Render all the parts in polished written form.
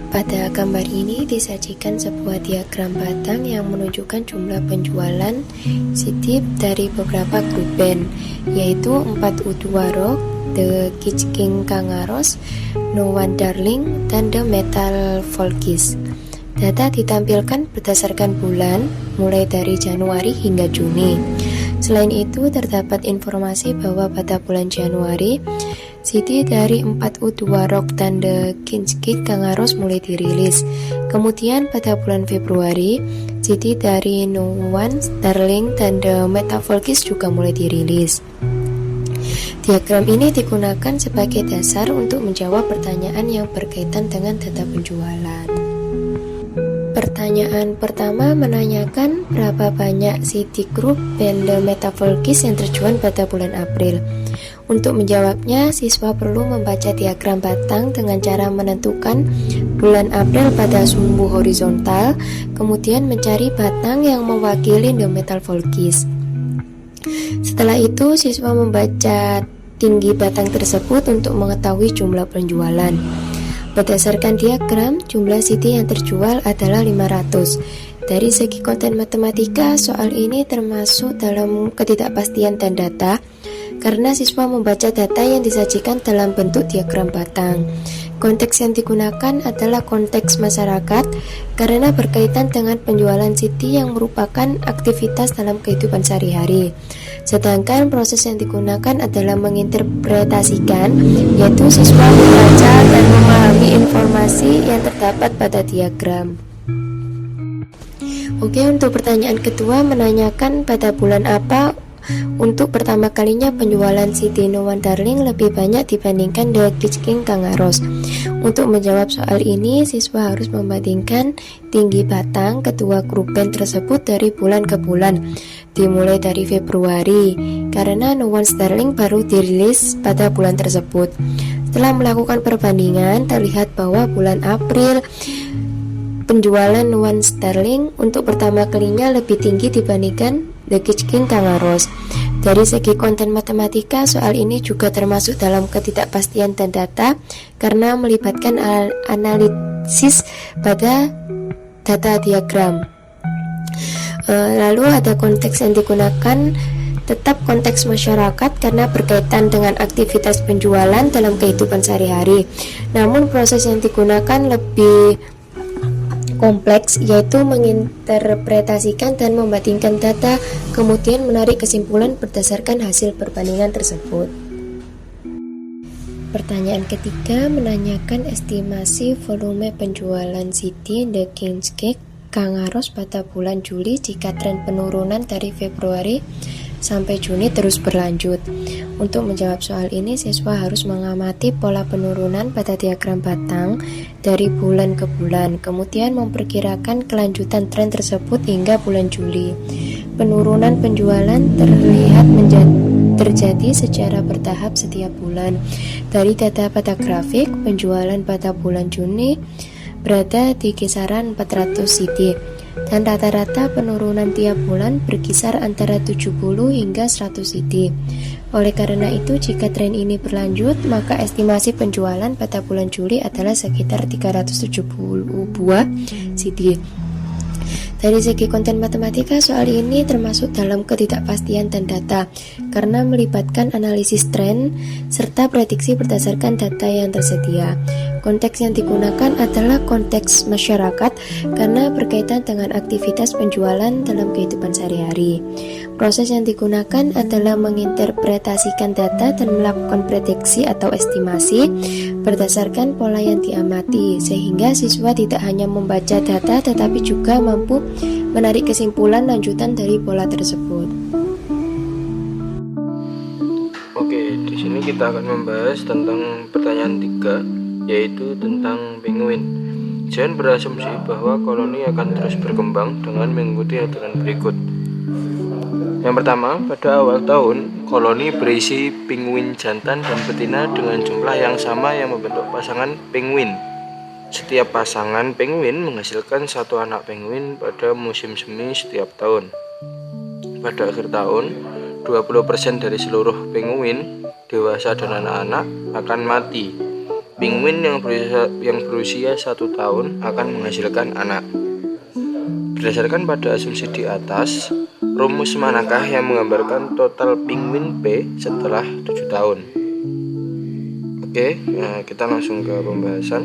Pada gambar ini disajikan sebuah diagram batang yang menunjukkan jumlah penjualan CT dari beberapa grup band, yaitu 4U2 Rock, The Kitsch King Kangaroos, No One Darling, dan The Metal Folkies. Data ditampilkan berdasarkan bulan, mulai dari Januari hingga Juni. Selain itu, terdapat informasi bahwa pada bulan Januari, CD dari 4U2 Rock dan The Kitsch King Kangaroos mulai dirilis. Kemudian pada bulan Februari, CD dari No One Darling dan The Metal Folkies juga mulai dirilis. Diagram ini digunakan sebagai dasar untuk menjawab pertanyaan yang berkaitan dengan data penjualan. Pertanyaan pertama menanyakan berapa banyak CD grup band The Metal Folkies yang terjual pada bulan April. Untuk menjawabnya, siswa perlu membaca diagram batang dengan cara menentukan bulan April pada sumbu horizontal, kemudian mencari batang yang mewakili The Metal Folkies. Setelah itu, siswa membaca tinggi batang tersebut untuk mengetahui jumlah penjualan. Berdasarkan diagram, jumlah CD yang terjual adalah 500. Dari segi konten matematika, soal ini termasuk dalam ketidakpastian dan data, karena siswa membaca data yang disajikan dalam bentuk diagram batang. Konteks yang digunakan adalah konteks masyarakat karena berkaitan dengan penjualan CD yang merupakan aktivitas dalam kehidupan sehari-hari. Sedangkan proses yang digunakan adalah menginterpretasikan, yaitu siswa membaca dan memahami informasi yang terdapat pada diagram. Oke, untuk pertanyaan kedua menanyakan pada bulan apa untuk pertama kalinya penjualan CD No One Darling lebih banyak dibandingkan The Kitsch King Kangaroos. Untuk menjawab soal ini, siswa harus membandingkan tinggi batang kedua grup band tersebut dari bulan ke bulan, dimulai dari Februari, karena No One Darling baru dirilis pada bulan tersebut. Setelah melakukan perbandingan, terlihat bahwa bulan April penjualan No One Darling untuk pertama kalinya lebih tinggi dibandingkan The Kitsch King Kangaroos. Dari segi konten matematika, soal ini juga termasuk dalam ketidakpastian dan data karena melibatkan analisis pada data diagram. Lalu ada konteks yang digunakan, tetap konteks masyarakat karena berkaitan dengan aktivitas penjualan dalam kehidupan sehari-hari. Namun proses yang digunakan lebih kompleks, yaitu menginterpretasikan dan membandingkan data, kemudian menarik kesimpulan berdasarkan hasil perbandingan tersebut. Pertanyaan ketiga menanyakan estimasi volume penjualan CD The Kitsch King Kangaroos pada bulan Juli jika tren penurunan dari Februari sampai Juni terus berlanjut. Untuk menjawab soal ini, siswa harus mengamati pola penurunan pada diagram batang dari bulan ke bulan, kemudian memperkirakan kelanjutan tren tersebut hingga bulan Juli. Penurunan penjualan terlihat terjadi secara bertahap setiap bulan. Dari data pada grafik, penjualan pada bulan Juni berada di kisaran 400 CD. Dan rata-rata penurunan tiap bulan berkisar antara 70 hingga 100 CD. Oleh karena itu, jika tren ini berlanjut, maka estimasi penjualan pada bulan Juli adalah sekitar 370 buah CD. Dari segi konten matematika, soal ini termasuk dalam ketidakpastian dan data karena melibatkan analisis tren serta prediksi berdasarkan data yang tersedia. Konteks yang digunakan adalah konteks masyarakat karena berkaitan dengan aktivitas penjualan dalam kehidupan sehari-hari. Proses yang digunakan adalah menginterpretasikan data dan melakukan prediksi atau estimasi berdasarkan pola yang diamati, sehingga siswa tidak hanya membaca data tetapi juga mampu menarik kesimpulan lanjutan dari pola tersebut. Oke, di sini kita akan membahas tentang pertanyaan 3, yaitu tentang penguin. Jangan berasumsi bahwa koloni akan terus berkembang dengan mengikuti aturan berikut. Yang pertama, pada awal tahun, koloni berisi penguin jantan dan betina dengan jumlah yang sama yang membentuk pasangan penguin. Setiap pasangan penguin menghasilkan satu anak penguin pada musim semi setiap tahun. Pada akhir tahun, 20% dari seluruh penguin, dewasa dan anak-anak, akan mati. penguin yang berusia 1 tahun akan menghasilkan anak. Berdasarkan pada asumsi di atas, rumus manakah yang menggambarkan total penguin P setelah 7 tahun? Oke, nah kita langsung ke pembahasan.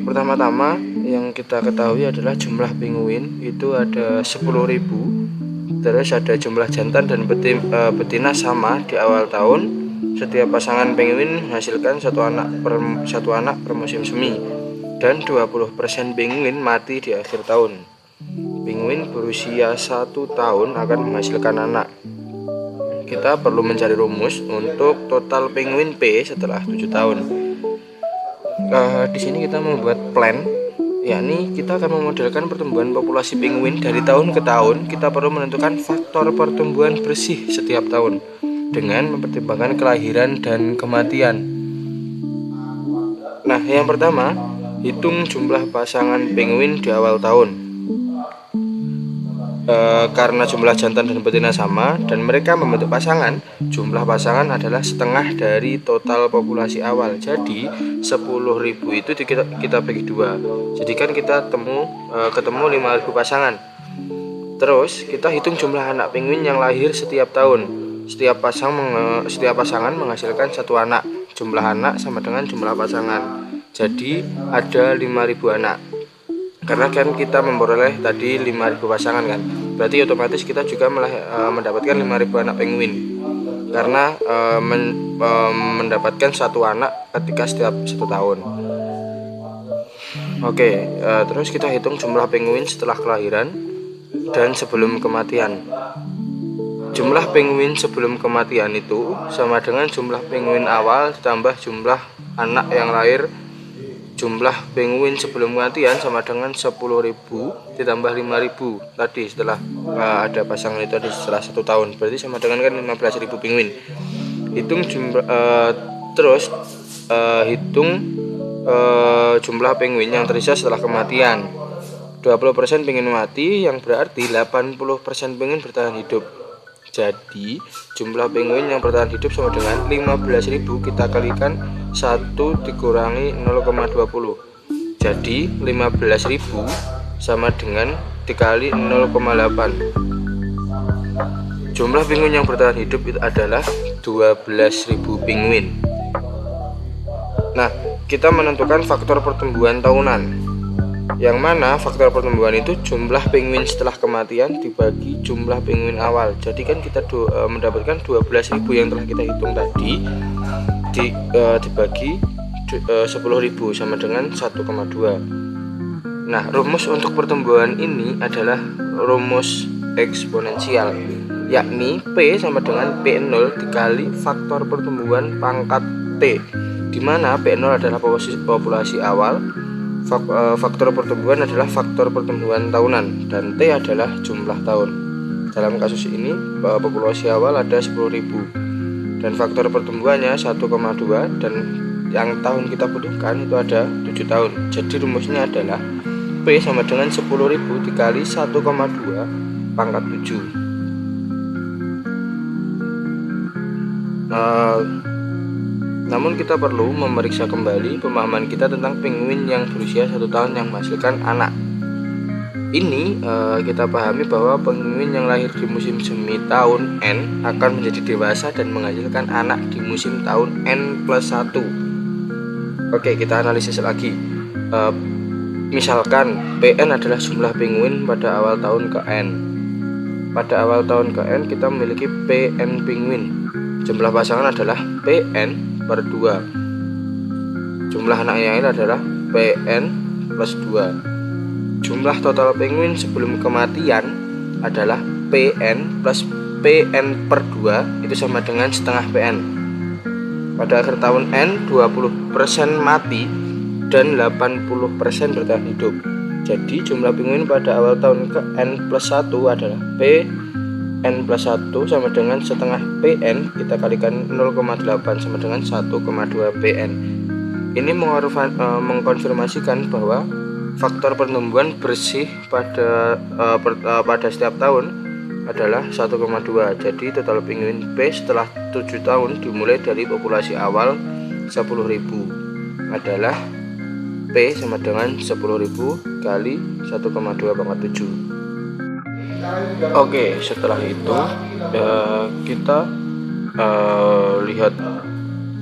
Pertama-tama yang kita ketahui adalah jumlah penguin itu ada 10.000. Terus ada jumlah jantan dan betina sama di awal tahun. Setiap pasangan penguin menghasilkan satu anak per musim semi, dan 20% penguin mati di akhir tahun. Penguin berusia 1 tahun akan menghasilkan anak. Kita perlu mencari rumus untuk total penguin P setelah 7 tahun. Di sini kita membuat plan, yakni kita akan memodelkan pertumbuhan populasi penguin dari tahun ke tahun. Kita perlu menentukan faktor pertumbuhan bersih setiap tahun dengan mempertimbangkan kelahiran dan kematian. Nah, yang pertama, hitung jumlah pasangan penguin di awal tahun. Karena jumlah jantan dan betina sama dan mereka membentuk pasangan, jumlah pasangan adalah setengah dari total populasi awal. Jadi 10.000 itu kita bagi 2. Jadi kan kita ketemu 5.000 pasangan. Terus kita hitung jumlah anak penguin yang lahir setiap tahun. Setiap pasangan menghasilkan 1 anak. Jumlah anak sama dengan jumlah pasangan. Jadi ada 5.000 anak. Karena kan kita memperoleh tadi 5.000 pasangan kan, berarti otomatis kita juga mendapatkan 5.000 anak penguin. Karena mendapatkan 1 anak ketika setiap 1 tahun. Oke, terus kita hitung jumlah penguin setelah kelahiran dan sebelum kematian. Jumlah penguin sebelum kematian itu sama dengan jumlah penguin awal ditambah jumlah anak yang lahir. Jumlah penguin sebelum kematian sama dengan 10.000 ditambah 5.000 tadi setelah ada pasangan itu setelah 1 tahun, berarti sama dengan kan 15.000 penguin. Hitung jumlah penguin yang tersisa setelah kematian. 20% penguin mati, yang berarti 80% penguin bertahan hidup. Jadi jumlah penguin yang bertahan hidup sama dengan 15.000 kita kalikan 1 dikurangi 0,20. Jadi 15.000 sama dengan dikali 0,8. Jumlah penguin yang bertahan hidup itu adalah 12.000 penguin. Nah, kita menentukan faktor pertumbuhan tahunan, yang mana faktor pertumbuhan itu jumlah penguin setelah kematian dibagi jumlah penguin awal. Jadi kan kita mendapatkan 12.000 yang telah kita hitung tadi dibagi 10.000 sama dengan 1,2. Nah, rumus untuk pertumbuhan ini adalah rumus eksponensial, yakni P sama dengan P0 dikali faktor pertumbuhan pangkat T, di mana P0 adalah populasi awal, faktor pertumbuhan adalah faktor pertumbuhan tahunan, dan T adalah jumlah tahun. Dalam kasus ini populasi awal ada 10.000 dan faktor pertumbuhannya 1,2, dan yang tahun kita butuhkan itu ada 7 tahun. Jadi rumusnya adalah P sama dengan 10.000 dikali 1,2 pangkat 7. Namun kita perlu memeriksa kembali pemahaman kita tentang penguin yang berusia 1 tahun yang menghasilkan anak. Ini kita pahami bahwa penguin yang lahir di musim semi tahun N akan menjadi dewasa dan menghasilkan anak di musim tahun N+1. Oke, kita analisis lagi. Misalkan PN adalah jumlah penguin pada awal tahun ke N. Pada awal tahun ke N kita memiliki PN penguin. Jumlah pasangan adalah PN per 2. Jumlah anak yang lain adalah PN plus 2. Jumlah total penguin sebelum kematian adalah PN plus PN per 2, itu sama dengan setengah PN. Pada akhir tahun N, 20% mati dan 80% bertahan hidup. Jadi jumlah penguin pada awal tahun ke N+1 adalah PN plus 1 sama dengan setengah PN, kita kalikan 0,8 sama dengan 1,2 PN. Ini mengkonfirmasikan bahwa faktor pertumbuhan bersih pada setiap tahun adalah 1,2. Jadi total penguin P setelah 7 tahun dimulai dari populasi awal 10.000 adalah P sama dengan 10.000 kali 1,2 pangkat 7. Oke, setelah itu kita lihat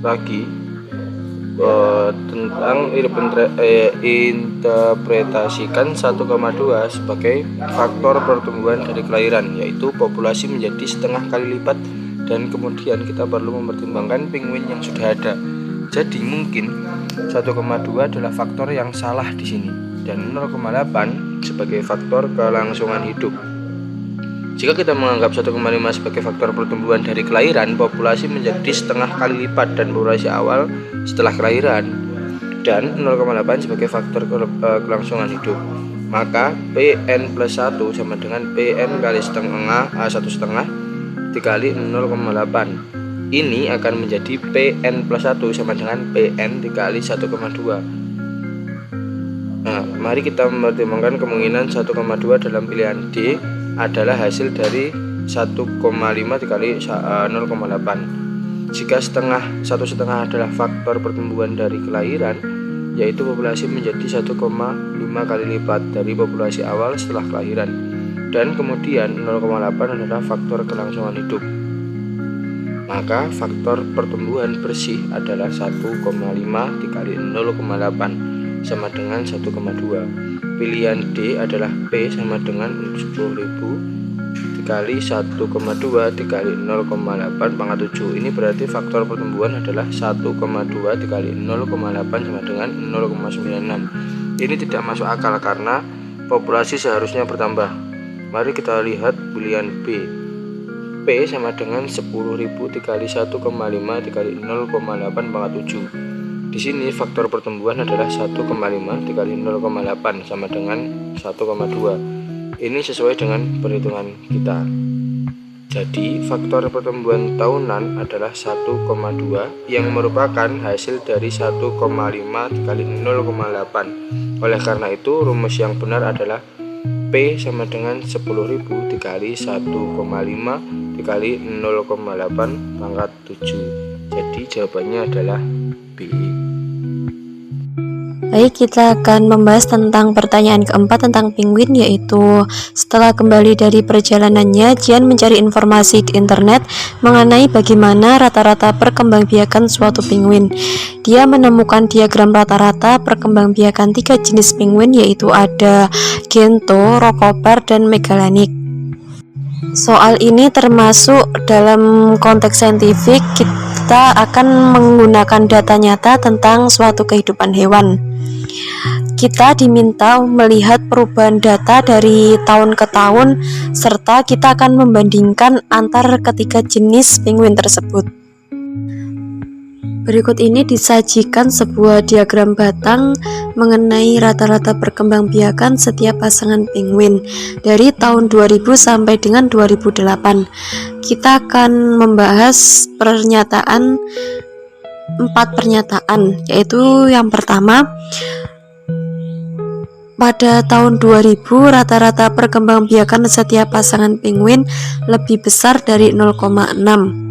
lagi tentang interpretasikan 1,2 sebagai faktor pertumbuhan dari kelahiran, yaitu populasi menjadi setengah kali lipat, dan kemudian kita perlu mempertimbangkan penguin yang sudah ada. Jadi mungkin 1,2 adalah faktor yang salah di sini, dan 0,8 sebagai faktor kelangsungan hidup. Jika kita menganggap 1,5 sebagai faktor pertumbuhan dari kelahiran, populasi menjadi setengah kali lipat dan populasi awal setelah kelahiran, dan 0,8 sebagai faktor kelangsungan hidup. Maka PN plus 1 sama dengan PN kali setengah A1 setengah dikali 0,8. Ini akan menjadi PN plus 1 sama dengan PN dikali 1,2. Nah, mari kita mempertimbangkan kemungkinan 1,2 dalam pilihan D adalah hasil dari 1,5 dikali 0,8. Jika 1,5 adalah faktor pertumbuhan dari kelahiran, yaitu populasi menjadi 1,5 kali lipat dari populasi awal setelah kelahiran, dan kemudian 0,8 adalah faktor kelangsungan hidup. Maka faktor pertumbuhan bersih adalah 1,5 dikali 0,8 sama dengan 1,2. Pilihan D adalah P sama dengan 10.000 dikali 1,2 dikali 0,8 pangkat 7. Ini berarti faktor pertumbuhan adalah 1,2 dikali 0,8 sama dengan 0,96. Ini tidak masuk akal karena populasi seharusnya bertambah. Mari kita lihat pilihan B. P sama dengan 10.000 dikali 1,5 dikali 0,8 pangkat 7. Di sini faktor pertumbuhan adalah 1,5 dikali 0,8 sama dengan 1,2. Ini sesuai dengan perhitungan kita. Jadi faktor pertumbuhan tahunan adalah 1,2 yang merupakan hasil dari 1,5 dikali 0,8. Oleh karena itu rumus yang benar adalah P sama dengan 10.000 dikali 1,5 dikali 0,8 pangkat 7. Jadi jawabannya adalah B. Baik, kita akan membahas tentang pertanyaan keempat tentang penguin, yaitu setelah kembali dari perjalanannya, Jian mencari informasi di internet mengenai bagaimana rata-rata perkembangbiakan suatu penguin. Dia menemukan diagram rata-rata perkembangbiakan 3 jenis penguin, yaitu ada Gento, Rokopar, dan Megalanik. Soal ini termasuk dalam konteks saintifik, kita akan menggunakan data nyata tentang suatu kehidupan hewan. Kita diminta melihat perubahan data dari tahun ke tahun, serta kita akan membandingkan antar ketiga jenis penguin tersebut. Berikut ini disajikan sebuah diagram batang mengenai rata-rata perkembangbiakan setiap pasangan penguin dari tahun 2000 sampai dengan 2008. Kita akan membahas 4 pernyataan, yaitu yang pertama, pada tahun 2000 rata-rata perkembangbiakan setiap pasangan penguin lebih besar dari 0,6.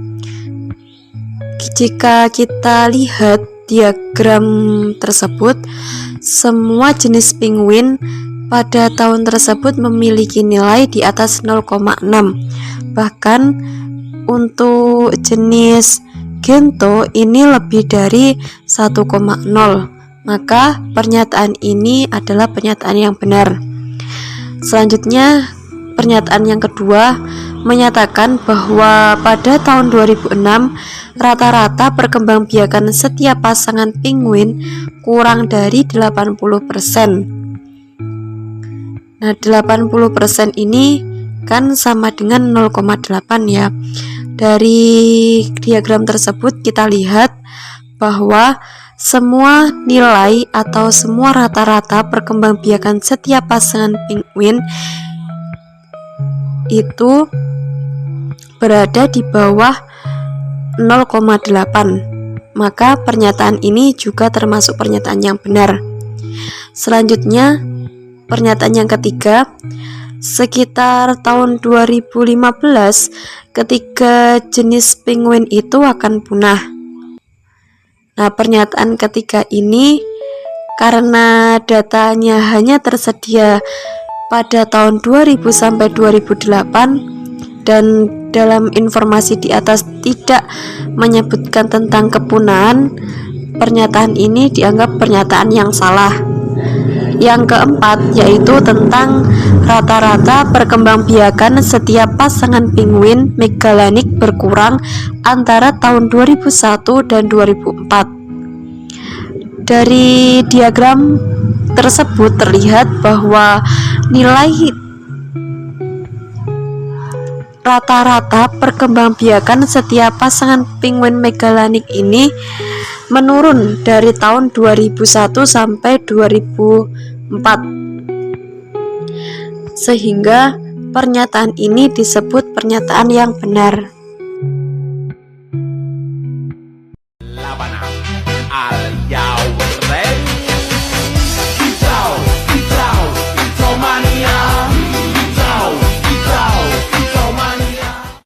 Jika kita lihat diagram tersebut, semua jenis penguin pada tahun tersebut memiliki nilai di atas 0,6. Bahkan untuk jenis Gento ini lebih dari 1,0. Maka pernyataan ini adalah pernyataan yang benar. Selanjutnya, pernyataan yang kedua menyatakan bahwa pada tahun 2006 rata-rata perkembangbiakan setiap pasangan penguin kurang dari 80%. Nah, 80% ini kan sama dengan 0,8 ya. Dari diagram tersebut kita lihat bahwa semua nilai atau semua rata-rata perkembangbiakan setiap pasangan penguin itu berada di bawah 0,8. Maka pernyataan ini juga termasuk pernyataan yang benar. Selanjutnya, pernyataan yang ketiga, sekitar tahun 2015 ketiga jenis penguin itu akan punah. Nah, pernyataan ketiga ini karena datanya hanya tersedia pada tahun 2000 sampai 2008 dan dalam informasi di atas tidak menyebutkan tentang kepunahan, pernyataan ini dianggap pernyataan yang salah. Yang keempat yaitu tentang rata-rata perkembangbiakan setiap pasangan penguin Megalanik berkurang antara tahun 2001 dan 2004. Dari diagram tersebut terlihat bahwa nilai rata-rata perkembangbiakan setiap pasangan penguin Megalanik ini menurun dari tahun 2001 sampai 2004, sehingga pernyataan ini disebut pernyataan yang benar.